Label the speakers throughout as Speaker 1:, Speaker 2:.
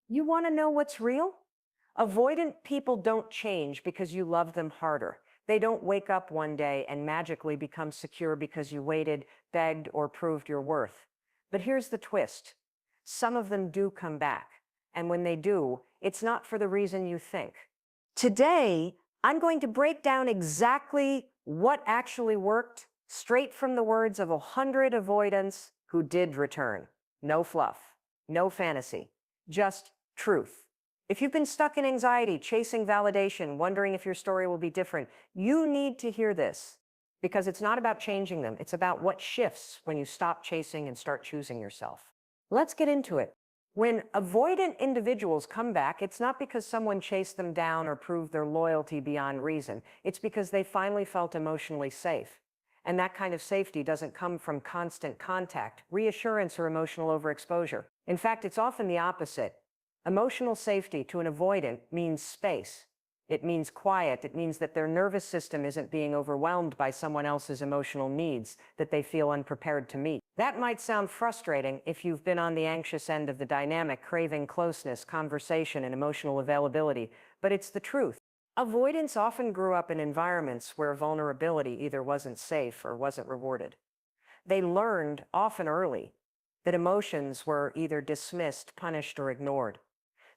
Speaker 1: You want to know what's real? Avoidant people don't change because you love them harder. They don't wake up one day and magically become secure because you waited, begged, or proved your worth. But here's the twist. Some of them do come back. And when they do, it's not for the reason you think. Today, I'm going to break down exactly what actually worked, straight from the words of 100 avoidants who did return. No fluff, no fantasy, just truth. If you've been stuck in anxiety, chasing validation, wondering if your story will be different, you need to hear this because it's not about changing them. It's about what shifts when you stop chasing and start choosing yourself. Let's get into it. When avoidant individuals come back, it's not because someone chased them down or proved their loyalty beyond reason. It's because they finally felt emotionally safe. And that kind of safety doesn't come from constant contact, reassurance, or emotional overexposure. In fact, it's often the opposite. Emotional safety to an avoidant means space. It means quiet. It means that their nervous system isn't being overwhelmed by someone else's emotional needs that they feel unprepared to meet. That might sound frustrating if you've been on the anxious end of the dynamic, craving closeness, conversation, and emotional availability, but it's the truth. Avoidants often grew up in environments where vulnerability either wasn't safe or wasn't rewarded. They learned, often early, that emotions were either dismissed, punished, or ignored.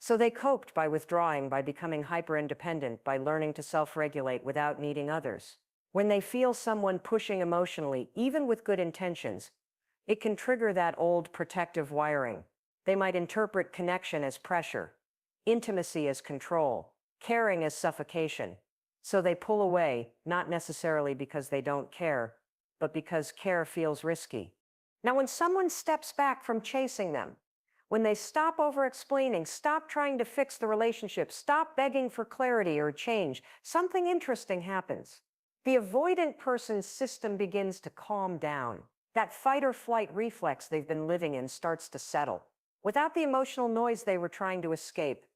Speaker 1: So they coped by withdrawing, by becoming hyper-independent, by learning to self-regulate without needing others. When they feel someone pushing emotionally, even with good intentions, it can trigger that old protective wiring. They might interpret connection as pressure, intimacy as control, caring as suffocation. So they pull away, not necessarily because they don't care, but because care feels risky. Now, when someone steps back from chasing them, when they stop over-explaining, stop trying to fix the relationship, stop begging for clarity or change, something interesting happens. The avoidant person's system begins to calm down. That fight or flight reflex they've been living in starts to settle. Without the emotional noise they were trying to escape,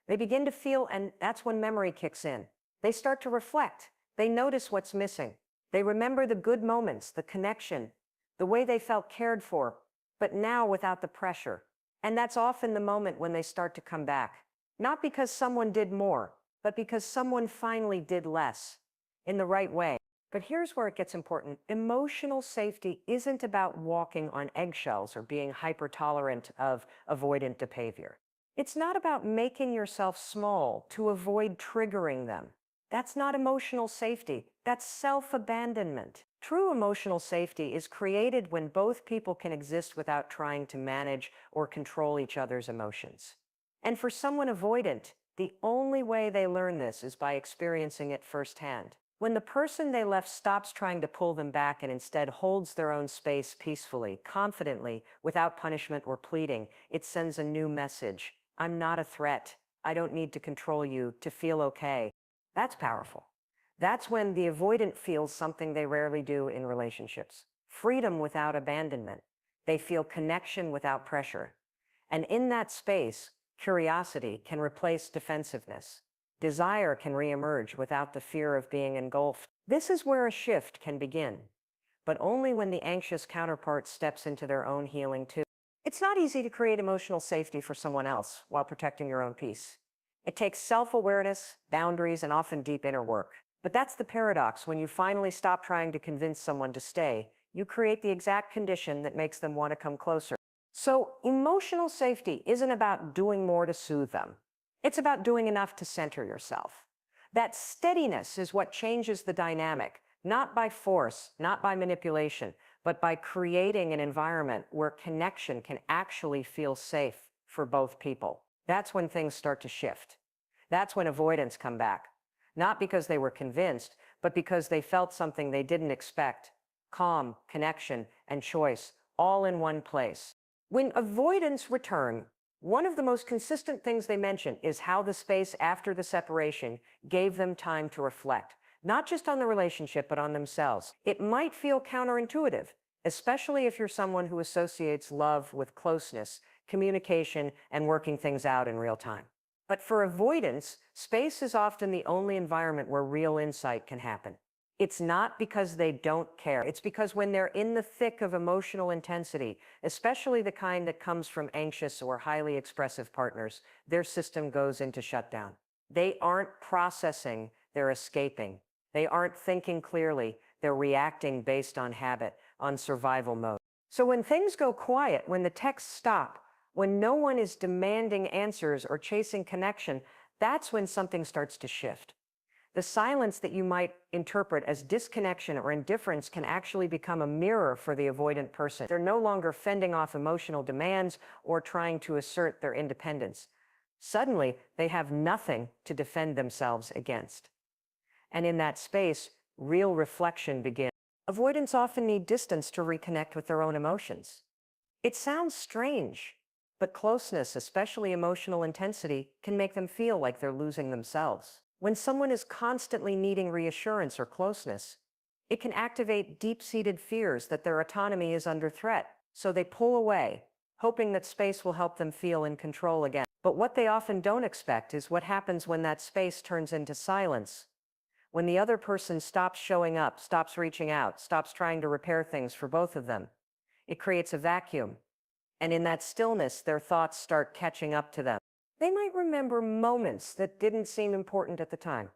Speaker 1: they begin to feel, and that's when memory kicks in. They start to reflect. They notice what's missing. They remember the good moments, the connection, the way they felt cared for, but now without the pressure. And that's often the moment when they start to come back. Not because someone did more, but because someone finally did less, in the right way. But here's where it gets important. Emotional safety isn't about walking on eggshells or being hyper-tolerant of avoidant behavior. It's not about making yourself small to avoid triggering them. That's not emotional safety. That's self-abandonment. True emotional safety is created when both people can exist without trying to manage or control each other's emotions. And for someone avoidant, the only way they learn this is by experiencing it firsthand. When the person they left stops trying to pull them back and instead holds their own space peacefully, confidently, without punishment or pleading, it sends a new message. I'm not a threat. I don't need to control you to feel okay. That's powerful. That's when the avoidant feels something they rarely do in relationships. Freedom without abandonment. They feel connection without pressure. And in that space, curiosity can replace defensiveness. Desire can reemerge without the fear of being engulfed. This is where a shift can begin, but only when the anxious counterpart steps into their own healing too. It's not easy to create emotional safety for someone else while protecting your own peace. It takes self-awareness, boundaries, and often deep inner work. But that's the paradox. When you finally stop trying to convince someone to stay, you create the exact condition that makes them want to come closer. So emotional safety isn't about doing more to soothe them. It's about doing enough to center yourself. That steadiness is what changes the dynamic, not by force, not by manipulation, but by creating an environment where connection can actually feel safe for both people. That's when things start to shift. That's when avoidants come back. Not because they were convinced, but because they felt something they didn't expect. Calm, connection, and choice, all in one place. When avoidants return, one of the most consistent things they mention is how the space after the separation gave them time to reflect, not just on the relationship, but on themselves. It might feel counterintuitive, especially if you're someone who associates love with closeness, communication, and working things out in real time. But for avoidance, space is often the only environment where real insight can happen. It's not because they don't care. It's because when they're in the thick of emotional intensity, especially the kind that comes from anxious or highly expressive partners, their system goes into shutdown. They aren't processing, they're escaping. They aren't thinking clearly, they're reacting based on habit, on survival mode. So when things go quiet, when the texts stop, when no one is demanding answers or chasing connection, that's when something starts to shift. The silence that you might interpret as disconnection or indifference can actually become a mirror for the avoidant person. They're no longer fending off emotional demands or trying to assert their independence. Suddenly, they have nothing to defend themselves against. And in that space, real reflection begins. Avoidants often need distance to reconnect with their own emotions. It sounds strange, but closeness, especially emotional intensity, can make them feel like they're losing themselves. When someone is constantly needing reassurance or closeness, it can activate deep-seated fears that their autonomy is under threat. So they pull away, hoping that space will help them feel in control again. But what they often don't expect is what happens when that space turns into silence. When the other person stops showing up, stops reaching out, stops trying to repair things for both of them, it creates a vacuum. And in that stillness, their thoughts start catching up to them. They might remember moments that didn't seem important at the time.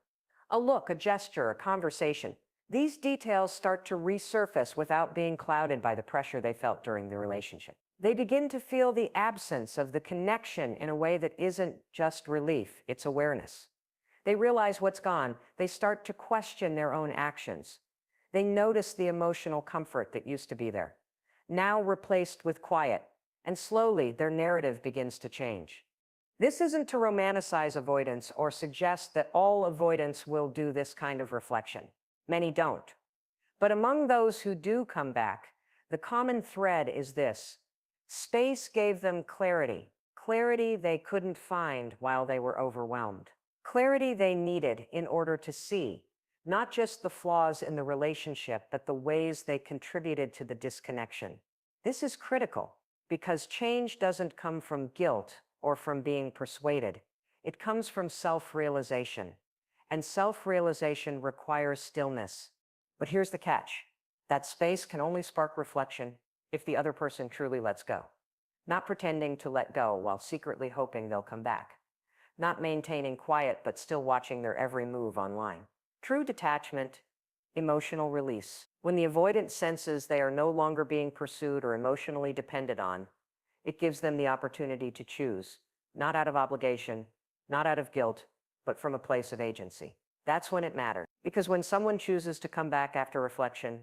Speaker 1: A look, a gesture, a conversation. These details start to resurface without being clouded by the pressure they felt during the relationship. They begin to feel the absence of the connection in a way that isn't just relief, it's awareness. They realize what's gone. They start to question their own actions. They notice the emotional comfort that used to be there, now replaced with quiet, and slowly their narrative begins to change. This isn't to romanticize avoidance or suggest that all avoidants will do this kind of reflection. Many don't. But among those who do come back, the common thread is this: space gave them clarity, clarity they couldn't find while they were overwhelmed. Clarity they needed in order to see, not just the flaws in the relationship, but the ways they contributed to the disconnection. This is critical because change doesn't come from guilt or from being persuaded. It comes from self-realization, and self-realization requires stillness. But here's the catch. That space can only spark reflection if the other person truly lets go. Not pretending to let go while secretly hoping they'll come back. Not maintaining quiet but still watching their every move online. True detachment, emotional release. When the avoidant senses they are no longer being pursued or emotionally depended on, it gives them the opportunity to choose, not out of obligation, not out of guilt, but from a place of agency. That's when it matters. Because when someone chooses to come back after reflection,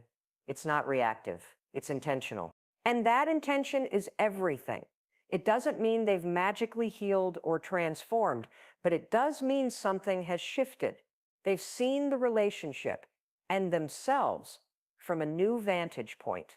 Speaker 1: it's not reactive, it's intentional. And that intention is everything. It doesn't mean they've magically healed or transformed, but it does mean something has shifted. They've seen the relationship and themselves from a new vantage point.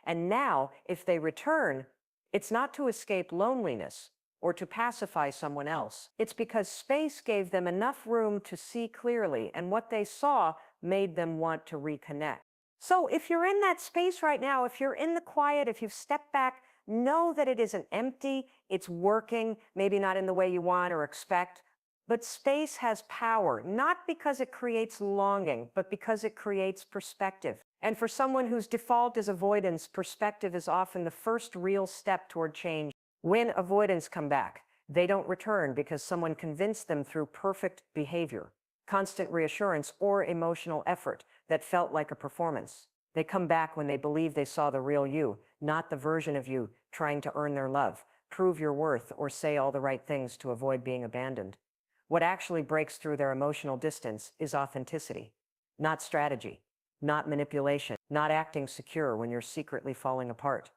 Speaker 1: And now, if they return, it's not to escape loneliness or to pacify someone else. It's because space gave them enough room to see clearly, and what they saw made them want to reconnect. So if you're in that space right now, if you're in the quiet, if you've stepped back, know that it isn't empty, it's working, maybe not in the way you want or expect. But space has power, not because it creates longing, but because it creates perspective. And for someone whose default is avoidance, perspective is often the first real step toward change. When avoidants come back, they don't return because someone convinced them through perfect behavior, constant reassurance, or emotional effort that felt like a performance. They come back when they believe they saw the real you, not the version of you trying to earn their love, prove your worth, or say all the right things to avoid being abandoned. What actually breaks through their emotional distance is authenticity, not strategy, not manipulation, not acting secure when you're secretly falling apart,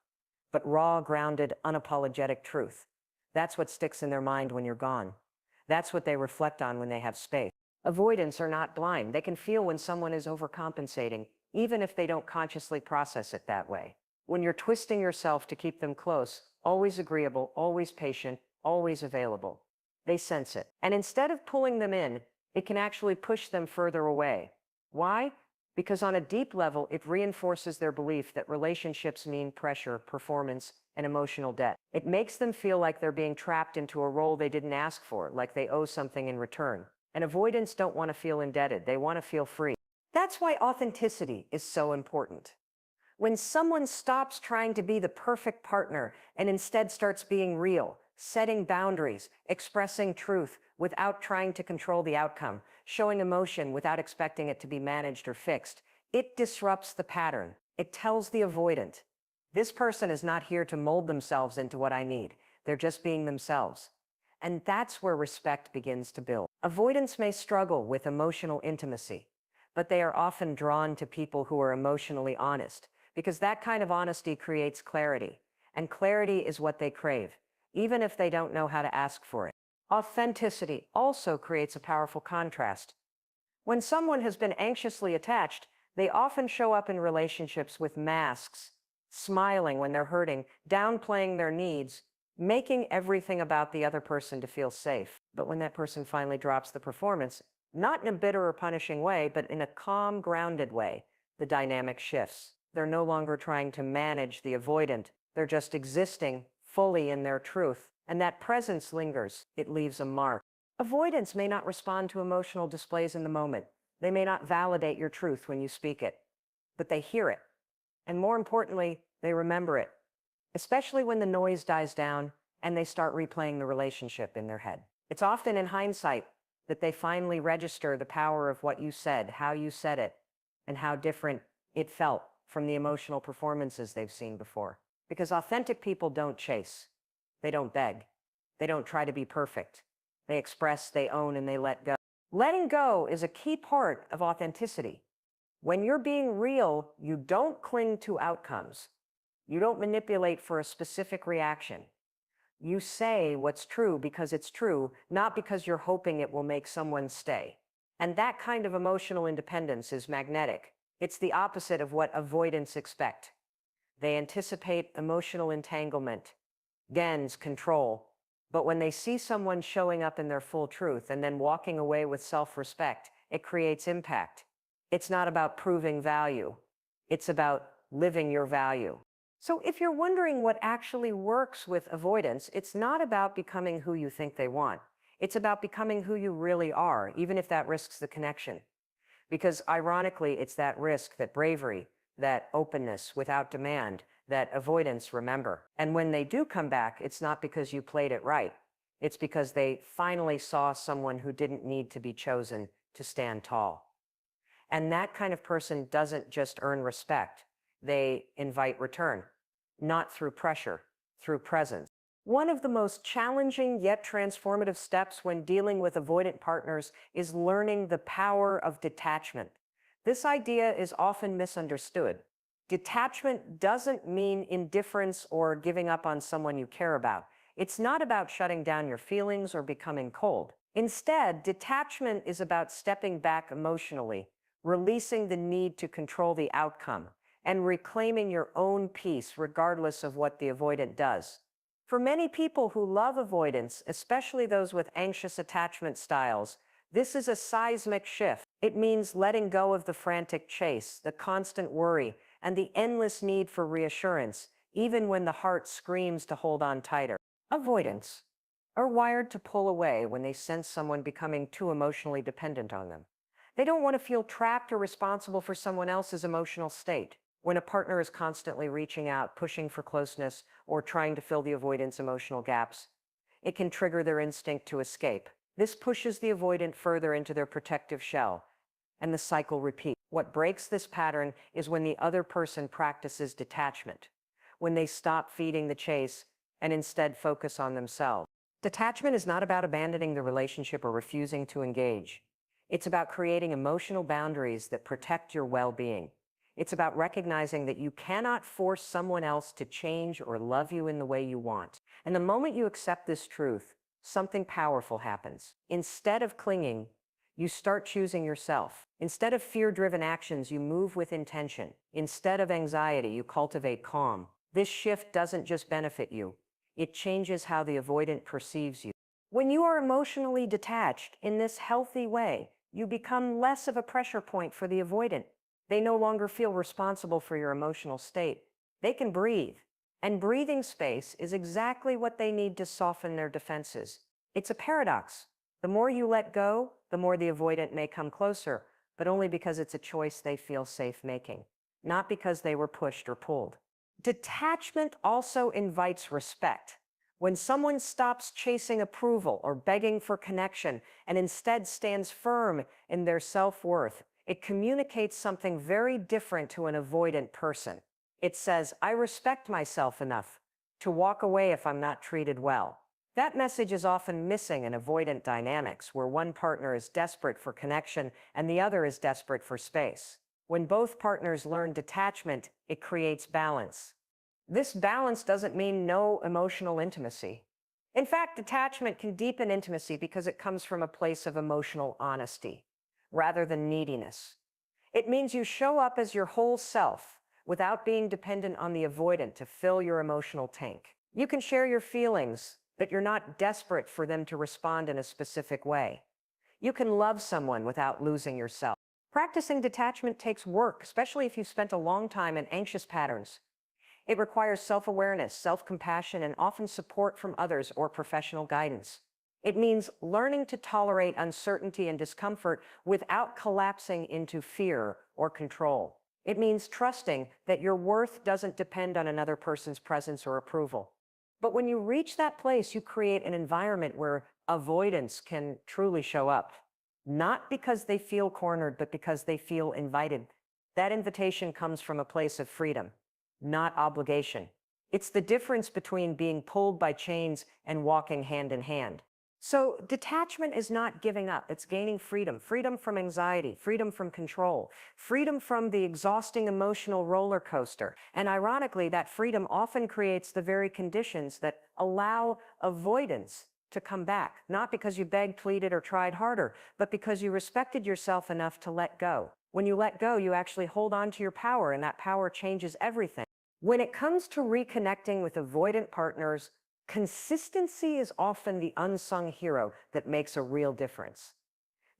Speaker 1: but raw, grounded, unapologetic truth. That's what sticks in their mind when you're gone. That's what they reflect on when they have space. Avoidants are not blind. They can feel when someone is overcompensating, even if they don't consciously process it that way. When you're twisting yourself to keep them close, always agreeable, always patient, always available, they sense it. And instead of pulling them in, it can actually push them further away. Why? Because on a deep level, it reinforces their belief that relationships mean pressure, performance, and emotional debt. It makes them feel like they're being trapped into a role they didn't ask for, like they owe something in return. And avoidants don't want to feel indebted. They want to feel free. That's That's why authenticity is so important. When someone stops trying to be the perfect partner and instead starts being real, setting boundaries, expressing truth without trying to control the outcome, showing emotion without expecting it to be managed or fixed, it disrupts the pattern. It tells the avoidant, this person is not here to mold themselves into what I need. They're just being themselves. And that's where respect begins to build. Avoidants may struggle with emotional intimacy, but they are often drawn to people who are emotionally honest, because that kind of honesty creates clarity, and clarity is what they crave, even if they don't know how to ask for it. Authenticity also creates a powerful contrast. When someone has been anxiously attached, they often show up in relationships with masks, smiling when they're hurting, downplaying their needs, making everything about the other person to feel safe. But when that person finally drops the performance, not in a bitter or punishing way, but in a calm, grounded way, the dynamic shifts. They're no longer trying to manage the avoidant. They're just existing fully in their truth. And that presence lingers. It leaves a mark. Avoidants may not respond to emotional displays in the moment. They may not validate your truth when you speak it, but they hear it. And more importantly, they remember it, especially when the noise dies down and they start replaying the relationship in their head. It's often in hindsight that they finally register the power of what you said, how you said it, and how different it felt from the emotional performances they've seen before. Because authentic people don't chase. They don't beg. They don't try to be perfect. They express, they own, and they let go. Letting go is a key part of authenticity. When you're being real, you don't cling to outcomes. You don't manipulate for a specific reaction. You say what's true because it's true, not because you're hoping it will make someone stay. And that kind of emotional independence is magnetic. It's the opposite of what avoidants expect. They anticipate emotional entanglement, gains control. But when they see someone showing up in their full truth and then walking away with self-respect, it creates impact. It's not about proving value. It's about living your value. So if you're wondering what actually works with avoidance, it's not about becoming who you think they want. It's about becoming who you really are, even if that risks the connection. Because ironically, it's that risk, that bravery, that openness without demand, that avoidants remember. And when they do come back, it's not because you played it right. It's because they finally saw someone who didn't need to be chosen to stand tall. And that kind of person doesn't just earn respect. They invite return, not through pressure, through presence. One of the most challenging yet transformative steps when dealing with avoidant partners is learning the power of detachment. This idea is often misunderstood. Detachment doesn't mean indifference or giving up on someone you care about. It's not about shutting down your feelings or becoming cold. Instead, detachment is about stepping back emotionally, releasing the need to control the outcome, and reclaiming your own peace regardless of what the avoidant does. For many people who love avoidance, especially those with anxious attachment styles, this is a seismic shift. It means letting go of the frantic chase, the constant worry, and the endless need for reassurance, even when the heart screams to hold on tighter. Avoidants are wired to pull away when they sense someone becoming too emotionally dependent on them. They don't want to feel trapped or responsible for someone else's emotional state. When a partner is constantly reaching out, pushing for closeness, or trying to fill the avoidant's emotional gaps, it can trigger their instinct to escape. This pushes the avoidant further into their protective shell, and the cycle repeats. What breaks this pattern is when the other person practices detachment, when they stop feeding the chase and instead focus on themselves. Detachment is not about abandoning the relationship or refusing to engage. It's about creating emotional boundaries that protect your well-being. It's about recognizing that you cannot force someone else to change or love you in the way you want. And the moment you accept this truth, something powerful happens. Instead of clinging, you start choosing yourself. Instead of fear-driven actions, you move with intention. Instead of anxiety, you cultivate calm. This shift doesn't just benefit you. It changes how the avoidant perceives you. When you are emotionally detached in this healthy way, you become less of a pressure point for the avoidant. They no longer feel responsible for your emotional state. They can breathe. And breathing space is exactly what they need to soften their defenses. It's a paradox. The more you let go, the more the avoidant may come closer. but only because it's a choice they feel safe making, not because they were pushed or pulled. Detachment also invites respect. When someone stops chasing approval or begging for connection and instead stands firm in their self-worth, it communicates something very different to an avoidant person. It says, I respect myself enough to walk away if I'm not treated well. That message is often missing in avoidant dynamics, where one partner is desperate for connection and the other is desperate for space. When both partners learn detachment, it creates balance. This balance doesn't mean no emotional intimacy. In fact, detachment can deepen intimacy because it comes from a place of emotional honesty, rather than neediness. It means you show up as your whole self without being dependent on the avoidant to fill your emotional tank. You can share your feelings, but you're not desperate for them to respond in a specific way. You can love someone without losing yourself. Practicing detachment takes work, especially if you've spent a long time in anxious patterns. It requires self-awareness, self-compassion, and often support from others or professional guidance. It means learning to tolerate uncertainty and discomfort without collapsing into fear or control. It means trusting that your worth doesn't depend on another person's presence or approval. But when you reach that place, you create an environment where avoidance can truly show up. Not because they feel cornered, but because they feel invited. That invitation comes from a place of freedom, not obligation. It's the difference between being pulled by chains and walking hand in hand. So detachment is not giving up, it's gaining freedom. Freedom from anxiety, freedom from control, freedom from the exhausting emotional roller coaster. And ironically, that freedom often creates the very conditions that allow avoidance to come back, not because you begged, pleaded, or tried harder, but because you respected yourself enough to let go. When you let go, you actually hold on to your power, and that power changes everything. When it comes to reconnecting with avoidant partners, consistency is often the unsung hero that makes a real difference.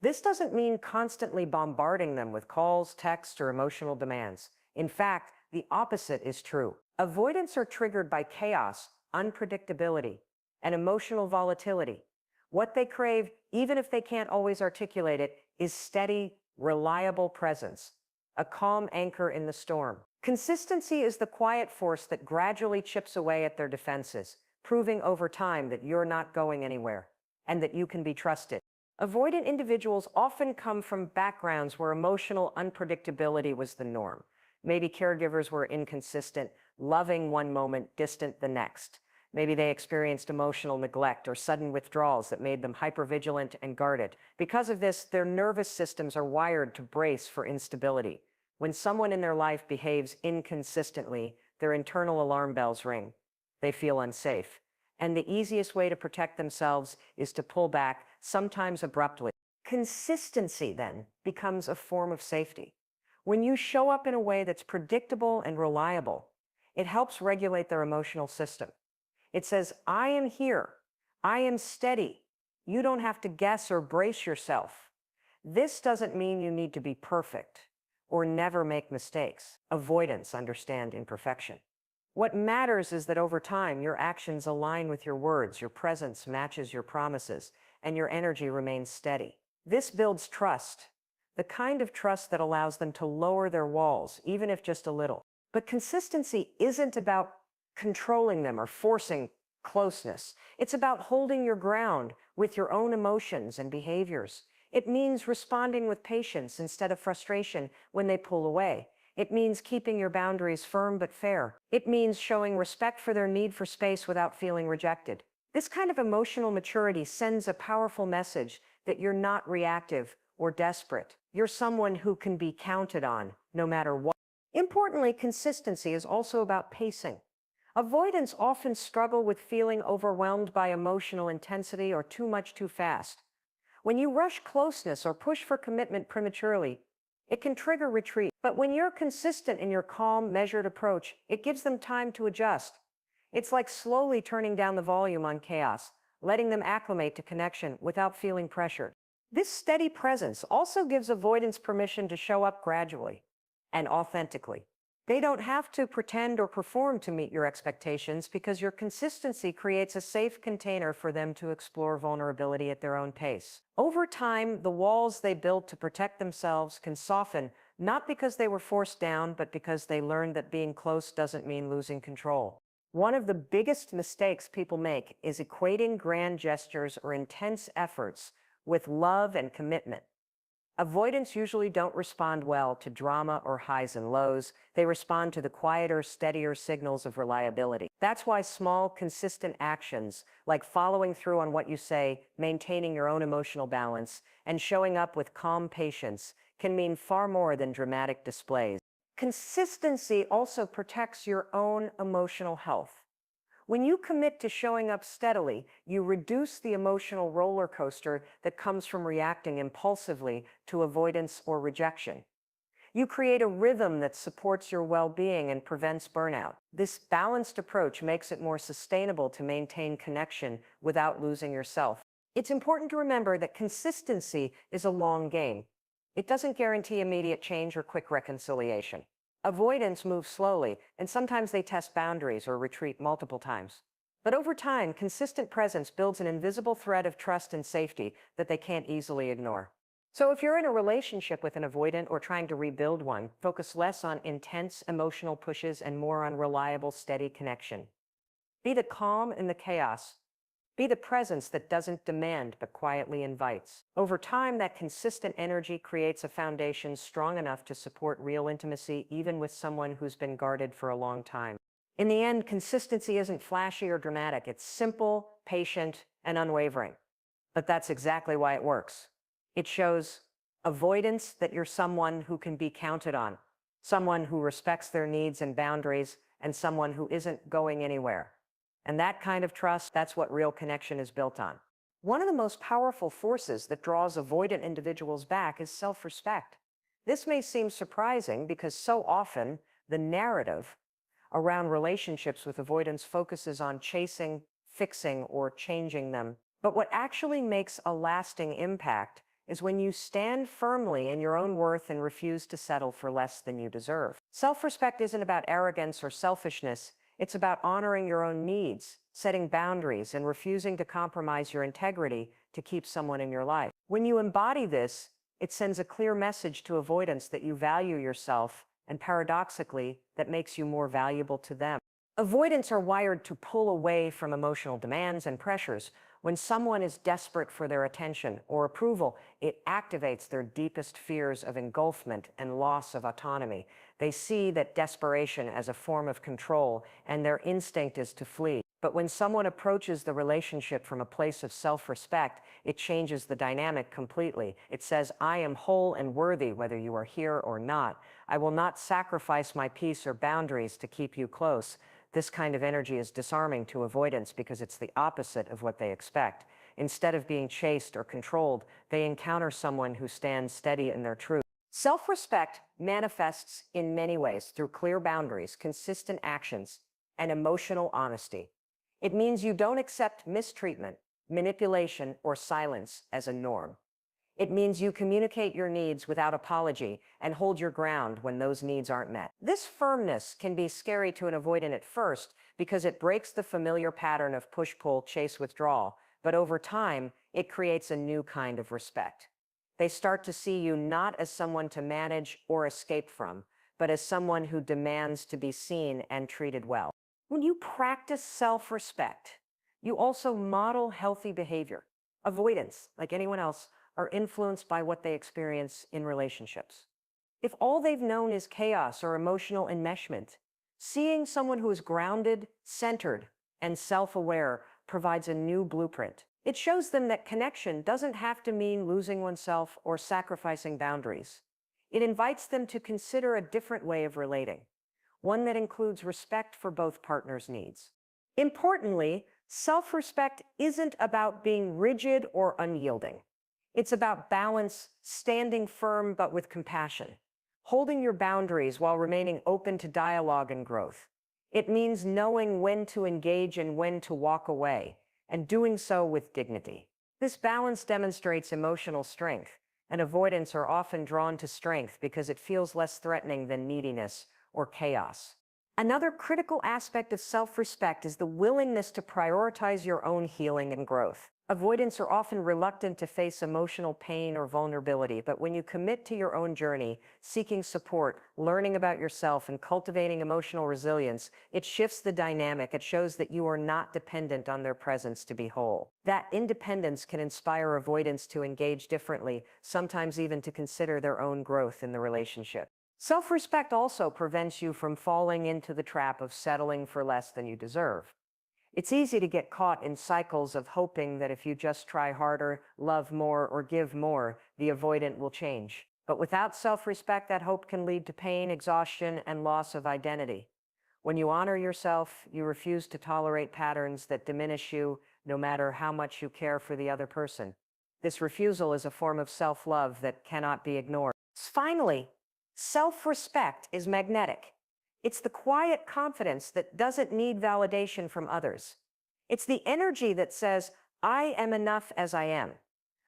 Speaker 1: This doesn't mean constantly bombarding them with calls, texts, or emotional demands. In fact, the opposite is true. Avoidants are triggered by chaos, unpredictability, and emotional volatility. What they crave, even if they can't always articulate it, is steady, reliable presence, a calm anchor in the storm. Consistency is the quiet force that gradually chips away at their defenses, proving over time that you're not going anywhere and that you can be trusted. Avoidant individuals often come from backgrounds where emotional unpredictability was the norm. Maybe caregivers were inconsistent, loving one moment, distant the next. Maybe they experienced emotional neglect or sudden withdrawals that made them hypervigilant and guarded. Because of this, their nervous systems are wired to brace for instability. When someone in their life behaves inconsistently, their internal alarm bells ring. They feel unsafe. And the easiest way to protect themselves is to pull back, sometimes abruptly. Consistency, then, becomes a form of safety. When you show up in a way that's predictable and reliable, it helps regulate their emotional system. It says, I am here. I am steady. You don't have to guess or brace yourself. This doesn't mean you need to be perfect or never make mistakes. Avoidants understand imperfection. What matters is that over time, your actions align with your words, your presence matches your promises, and your energy remains steady. This builds trust, the kind of trust that allows them to lower their walls, even if just a little. But consistency isn't about controlling them or forcing closeness. It's about holding your ground with your own emotions and behaviors. It means responding with patience instead of frustration when they pull away. It means keeping your boundaries firm but fair. It means showing respect for their need for space without feeling rejected. This kind of emotional maturity sends a powerful message that you're not reactive or desperate. You're someone who can be counted on, no matter what. Importantly, consistency is also about pacing. Avoidants often struggle with feeling overwhelmed by emotional intensity or too much too fast. When you rush closeness or push for commitment prematurely, it can trigger retreat. But when you're consistent in your calm, measured approach, it gives them time to adjust. It's like slowly turning down the volume on chaos, letting them acclimate to connection without feeling pressured. This steady presence also gives avoidants permission to show up gradually and authentically. They don't have to pretend or perform to meet your expectations because your consistency creates a safe container for them to explore vulnerability at their own pace. Over time, the walls they built to protect themselves can soften, not because they were forced down, but because they learned that being close doesn't mean losing control. One of the biggest mistakes people make is equating grand gestures or intense efforts with love and commitment. Avoidants usually don't respond well to drama or highs and lows. They respond to the quieter, steadier signals of reliability. That's why small, consistent actions, like following through on what you say, maintaining your own emotional balance, and showing up with calm patience, can mean far more than dramatic displays. Consistency also protects your own emotional health. When you commit to showing up steadily, you reduce the emotional roller coaster that comes from reacting impulsively to avoidance or rejection. You create a rhythm that supports your well-being and prevents burnout. This balanced approach makes it more sustainable to maintain connection without losing yourself. It's important to remember that consistency is a long game. It doesn't guarantee immediate change or quick reconciliation. Avoidants move slowly, and sometimes they test boundaries or retreat multiple times. But over time, consistent presence builds an invisible thread of trust and safety that they can't easily ignore. So if you're in a relationship with an avoidant or trying to rebuild one, focus less on intense emotional pushes and more on reliable, steady connection. Be the calm in the chaos. Be the presence that doesn't demand but quietly invites. Over time, that consistent energy creates a foundation strong enough to support real intimacy, even with someone who's been guarded for a long time. In the end, consistency isn't flashy or dramatic. It's simple, patient, and unwavering. But that's exactly why it works. It shows avoidance that you're someone who can be counted on, someone who respects their needs and boundaries, and someone who isn't going anywhere. And that kind of trust, that's what real connection is built on. One of the most powerful forces that draws avoidant individuals back is self-respect. This may seem surprising because so often the narrative around relationships with avoidance focuses on chasing, fixing, or changing them. But what actually makes a lasting impact is when you stand firmly in your own worth and refuse to settle for less than you deserve. Self-respect isn't about arrogance or selfishness. It's about honoring your own needs, setting boundaries, and refusing to compromise your integrity to keep someone in your life. When you embody this, it sends a clear message to avoidance that you value yourself, and paradoxically, that makes you more valuable to them. Avoidants are wired to pull away from emotional demands and pressures. When someone is desperate for their attention or approval, it activates their deepest fears of engulfment and loss of autonomy. They see that desperation as a form of control, and their instinct is to flee. But when someone approaches the relationship from a place of self-respect, it changes the dynamic completely. It says, I am whole and worthy whether you are here or not. I will not sacrifice my peace or boundaries to keep you close. This kind of energy is disarming to avoidants because it's the opposite of what they expect. Instead of being chased or controlled, they encounter someone who stands steady in their truth. Self-respect manifests in many ways through clear boundaries, consistent actions, and emotional honesty. It means you don't accept mistreatment, manipulation, or silence as a norm. It means you communicate your needs without apology and hold your ground when those needs aren't met. This firmness can be scary to an avoidant at first because it breaks the familiar pattern of push-pull, chase-withdrawal, but over time, it creates a new kind of respect. They start to see you not as someone to manage or escape from, but as someone who demands to be seen and treated well. When you practice self-respect, you also model healthy behavior. Avoidants, like anyone else, are influenced by what they experience in relationships. If all they've known is chaos or emotional enmeshment, seeing someone who is grounded, centered, and self-aware provides a new blueprint. It shows them that connection doesn't have to mean losing oneself or sacrificing boundaries. It invites them to consider a different way of relating, one that includes respect for both partners' needs. Importantly, self-respect isn't about being rigid or unyielding. It's about balance, standing firm but with compassion, holding your boundaries while remaining open to dialogue and growth. It means knowing when to engage and when to walk away, and doing so with dignity. This balance demonstrates emotional strength, and avoidants are often drawn to strength because it feels less threatening than neediness or chaos. Another critical aspect of self-respect is the willingness to prioritize your own healing and growth. Avoidants are often reluctant to face emotional pain or vulnerability, but when you commit to your own journey, seeking support, learning about yourself, and cultivating emotional resilience, it shifts the dynamic. It shows that you are not dependent on their presence to be whole. That independence can inspire avoidants to engage differently, sometimes even to consider their own growth in the relationship. Self-respect also prevents you from falling into the trap of settling for less than you deserve. It's easy to get caught in cycles of hoping that if you just try harder, love more, or give more, the avoidant will change. But without self-respect, that hope can lead to pain, exhaustion, and loss of identity. When you honor yourself, you refuse to tolerate patterns that diminish you, no matter how much you care for the other person. This refusal is a form of self-love that cannot be ignored. Finally, self-respect is magnetic. It's the quiet confidence that doesn't need validation from others. It's the energy that says, I am enough as I am.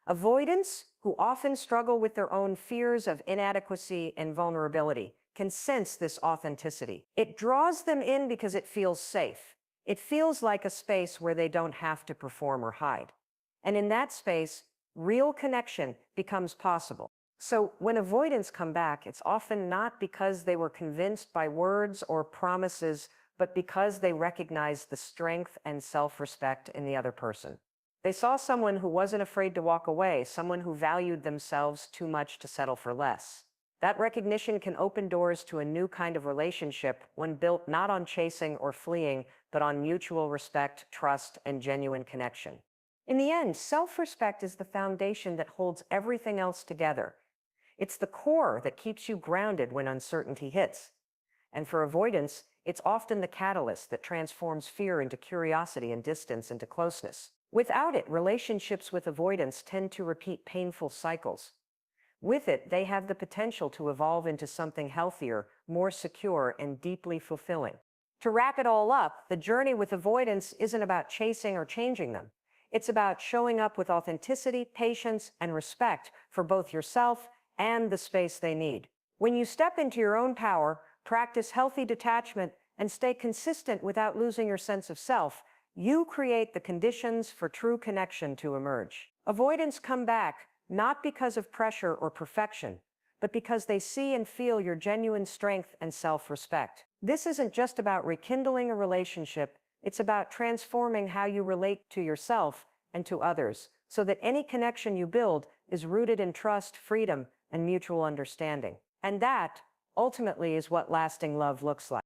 Speaker 1: Avoidants, who often struggle with their own fears of inadequacy and vulnerability, can sense this authenticity. It draws them in because it feels safe. It feels like a space where they don't have to perform or hide. And in that space, real connection becomes possible. So when avoidants come back, it's often not because they were convinced by words or promises, but because they recognized the strength and self-respect in the other person. They saw someone who wasn't afraid to walk away, someone who valued themselves too much to settle for less. That recognition can open doors to a new kind of relationship, one built not on chasing or fleeing, but on mutual respect, trust, and genuine connection. In the end, self-respect is the foundation that holds everything else together. It's the core that keeps you grounded when uncertainty hits. And for avoidance, it's often the catalyst that transforms fear into curiosity and distance into closeness. Without it, relationships with avoidance tend to repeat painful cycles. With it, they have the potential to evolve into something healthier, more secure, and deeply fulfilling. To wrap it all up, the journey with avoidance isn't about chasing or changing them. It's about showing up with authenticity, patience, and respect for both yourself and the space they need. When you step into your own power, practice healthy detachment, and stay consistent without losing your sense of self, you create the conditions for true connection to emerge. Avoidants come back not because of pressure or perfection, but because they see and feel your genuine strength and self-respect. This isn't just about rekindling a relationship, it's about transforming how you relate to yourself and to others, so that any connection you build is rooted in trust, freedom, and mutual understanding. And that, ultimately, is what lasting love looks like.